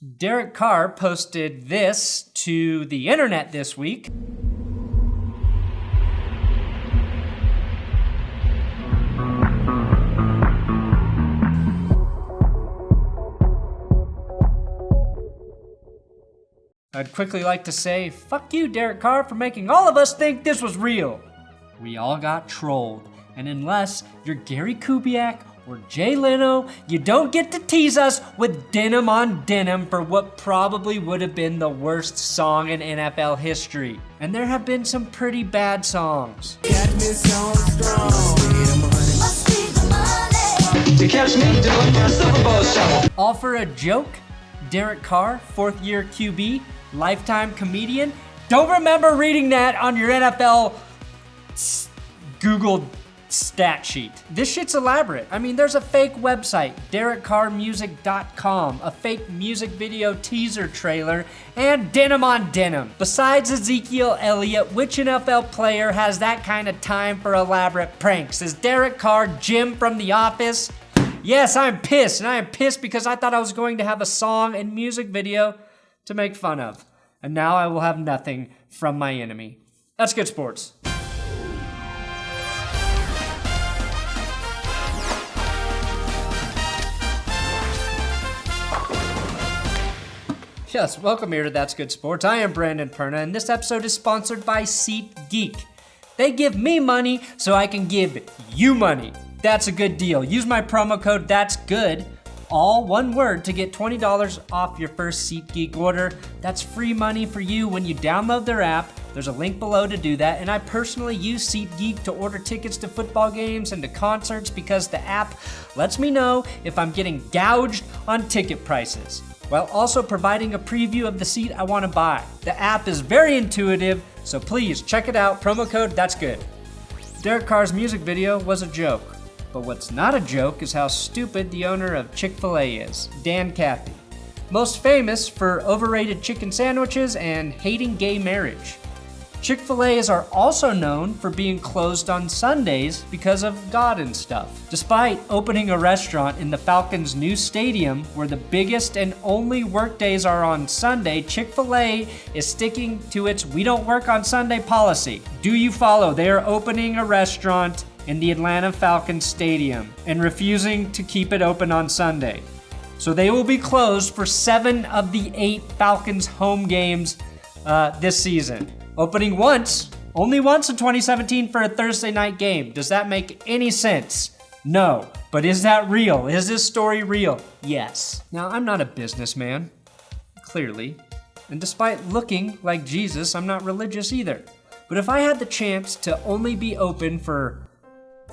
Derek Carr posted this to the internet this week. I'd quickly like to say, fuck you, Derek Carr, for making all of us think this was real. We all got trolled, and unless you're Gary Kubiak or Jay Leno, you don't get to tease us with denim on denim for what probably would have been the worst song in NFL history. And there have been some pretty bad songs. You catch me doing my Super Bowl show. All for a joke? Derek Carr, fourth year QB, lifetime comedian? Don't remember reading that on your NFL Google stat sheet. This shit's elaborate. I mean, there's a fake website, DerekCarrMusic.com, a fake music video teaser trailer, and denim on denim. Besides Ezekiel Elliott, which NFL player has that kind of time for elaborate pranks? Is Derek Carr Jim from The Office? Yes, I'm pissed, and I am pissed because I thought I was going to have a song and music video to make fun of. And now I will have nothing from my enemy. That's good sports. Yes, welcome here to That's Good Sports. I am Brandon Perna, and this episode is sponsored by SeatGeek. They give me money so I can give you money. That's a good deal. Use my promo code That's Good, all one word, to get $20 off your first SeatGeek order. That's free money for you when you download their app. There's a link below to do that, and I personally use SeatGeek to order tickets to football games and to concerts because the app lets me know if I'm getting gouged on ticket prices, while also providing a preview of the seat I want to buy. The app is very intuitive, so please check it out. Promo code That's Good. Derek Carr's music video was a joke, but what's not a joke is how stupid the owner of Chick-fil-A is, Dan Cathy, most famous for overrated chicken sandwiches and hating gay marriage. Chick-fil-A's are also known for being closed on Sundays because of God and stuff. Despite opening a restaurant in the Falcons' new stadium, where the biggest and only work days are on Sunday, Chick-fil-A is sticking to its "we don't work on Sunday" policy. Do you follow? They are opening a restaurant in the Atlanta Falcons stadium and refusing to keep it open on Sunday. So they will be closed for 7 of the 8 Falcons home games this season. Opening only once in 2017 for a Thursday night game. Does that make any sense? No. But is that real? Is this story real? Yes. Now, I'm not a businessman, clearly. And despite looking like Jesus, I'm not religious either. But if I had the chance to only be open for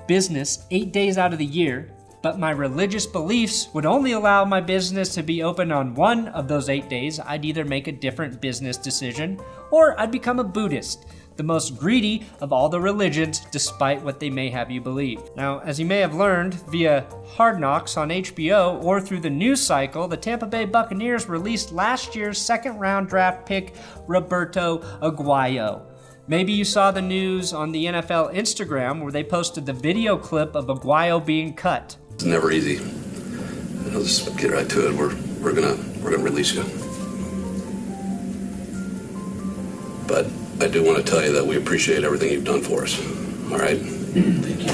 business 8 days out of the year, but my religious beliefs would only allow my business to be open on one of those 8 days, I'd either make a different business decision or I'd become a Buddhist, the most greedy of all the religions, despite what they may have you believe. Now, as you may have learned via Hard Knocks on HBO or through the news cycle, the Tampa Bay Buccaneers released last year's second-round draft pick, Roberto Aguayo. Maybe you saw the news on the NFL Instagram where they posted the video clip of Aguayo being cut. It's never easy. I'll just get right to it. We're gonna release you. But I do want to tell you that we appreciate everything you've done for us. All right? Thank you.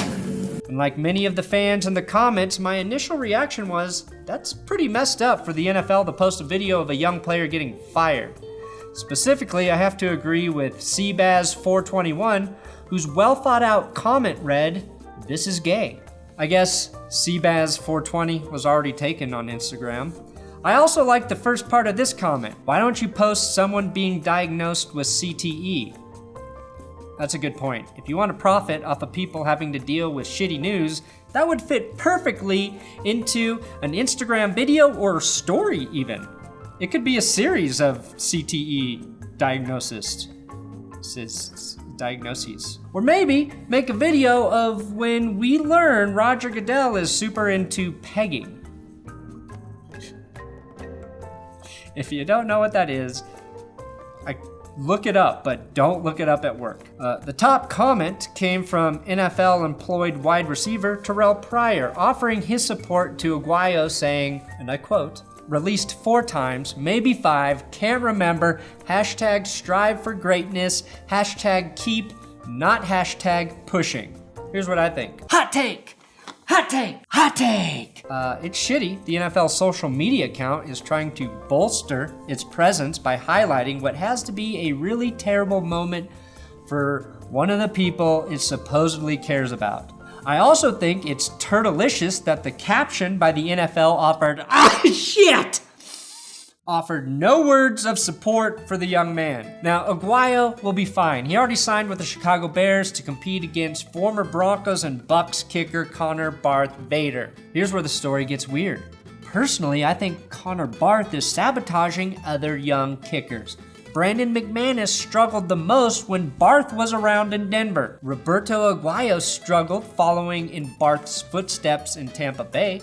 And like many of the fans in the comments, my initial reaction was, that's pretty messed up for the NFL to post a video of a young player getting fired. Specifically, I have to agree with Seabaz421, whose well thought out comment read, "This is gay." I guess Seabaz420 was already taken on Instagram. I also like the first part of this comment. Why don't you post someone being diagnosed with CTE? That's a good point. If you want to profit off of people having to deal with shitty news, that would fit perfectly into an Instagram video or story even. It could be a series of CTE diagnoses. Or maybe make a video of when we learn Roger Goodell is super into pegging. If you don't know what that is, look it up, but don't look it up at work. The top comment came from NFL employed wide receiver Terrell Pryor, offering his support to Aguayo, saying, and I quote, released 4 times, maybe 5, can't remember. Hashtag strive for greatness, hashtag keep, not hashtag pushing. Here's what I think. Hot take! Hot take! Hot take! It's shitty. The NFL social media account is trying to bolster its presence by highlighting what has to be a really terrible moment for one of the people it supposedly cares about. I also think it's turtlicious that the caption by the NFL offered no words of support for the young man. Now, Aguayo will be fine. He already signed with the Chicago Bears to compete against former Broncos and Bucks kicker Connor Barth Vader. Here's where the story gets weird. Personally, I think Connor Barth is sabotaging other young kickers. Brandon McManus struggled the most when Barth was around in Denver. Roberto Aguayo struggled following in Barth's footsteps in Tampa Bay.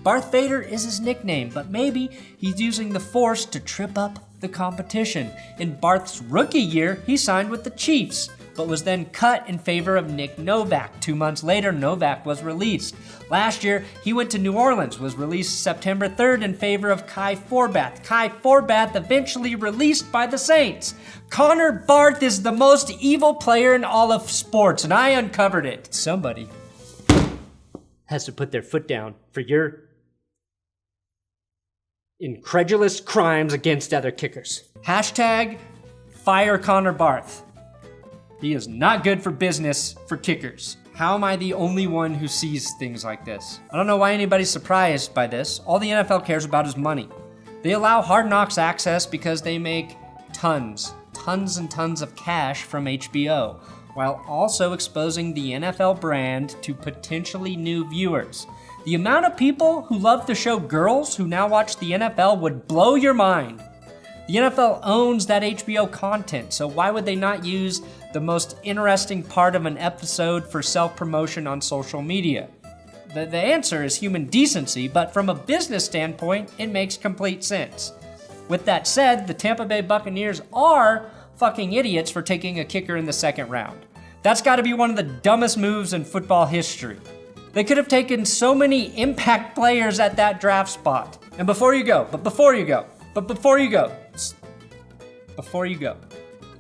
Barth Vader is his nickname, but maybe he's using the force to trip up the competition. In Barth's rookie year, he signed with the Chiefs, but was then cut in favor of Nick Novak. 2 months later, Novak was released. Last year, he went to New Orleans, was released September 3rd in favor of Kai Forbath. Kai Forbath eventually released by the Saints. Connor Barth is the most evil player in all of sports, and I uncovered it. Somebody has to put their foot down for your incredulous crimes against other kickers. Hashtag fire Connor Barth. He is not good for business for kickers. How am I the only one who sees things like this? I don't know why anybody's surprised by this. All the NFL cares about is money. They allow Hard Knocks access because they make tons and tons of cash from HBO, while also exposing the NFL brand to potentially new viewers. The amount of people who love the show Girls who now watch the NFL would blow your mind. The NFL owns that HBO content, so why would they not use the most interesting part of an episode for self-promotion on social media? The answer is human decency, but from a business standpoint, it makes complete sense. With that said, the Tampa Bay Buccaneers are fucking idiots for taking a kicker in the second round. That's gotta be one of the dumbest moves in football history. They could have taken so many impact players at that draft spot. And before you go,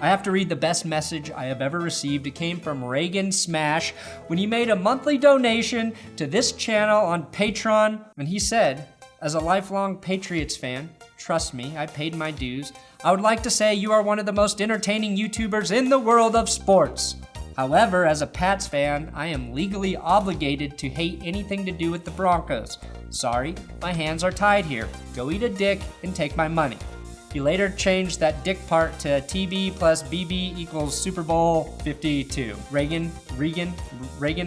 I have to read the best message I have ever received. It came from Reagan Smash when he made a monthly donation to this channel on Patreon. And he said, as a lifelong Patriots fan, trust me, I paid my dues. I would like to say you are one of the most entertaining YouTubers in the world of sports. However, as a Pats fan, I am legally obligated to hate anything to do with the Broncos. Sorry, my hands are tied here. Go eat a dick and take my money. He later changed that dick part to TB plus BB equals Super Bowl 52. Reagan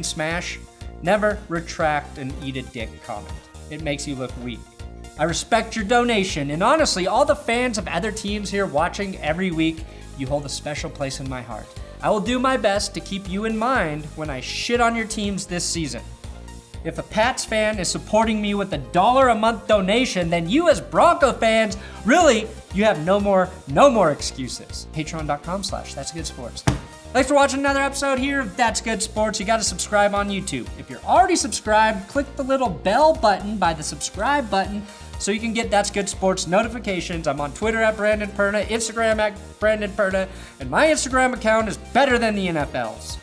Smash, never retract an eat a dick comment. It makes you look weak. I respect your donation, and honestly, all the fans of other teams here watching every week, you hold a special place in my heart. I will do my best to keep you in mind when I shit on your teams this season. If a Pats fan is supporting me with $1 a month donation, then you as Bronco fans, really, you have no more excuses. Patreon.com/ThatsGoodSports. Thanks for watching another episode here of That's Good Sports. You gotta subscribe on YouTube. If you're already subscribed, click the little bell button by the subscribe button so you can get That's Good Sports notifications. I'm on Twitter at Brandon Perna, Instagram at Brandon Perna, and my Instagram account is better than the NFL's.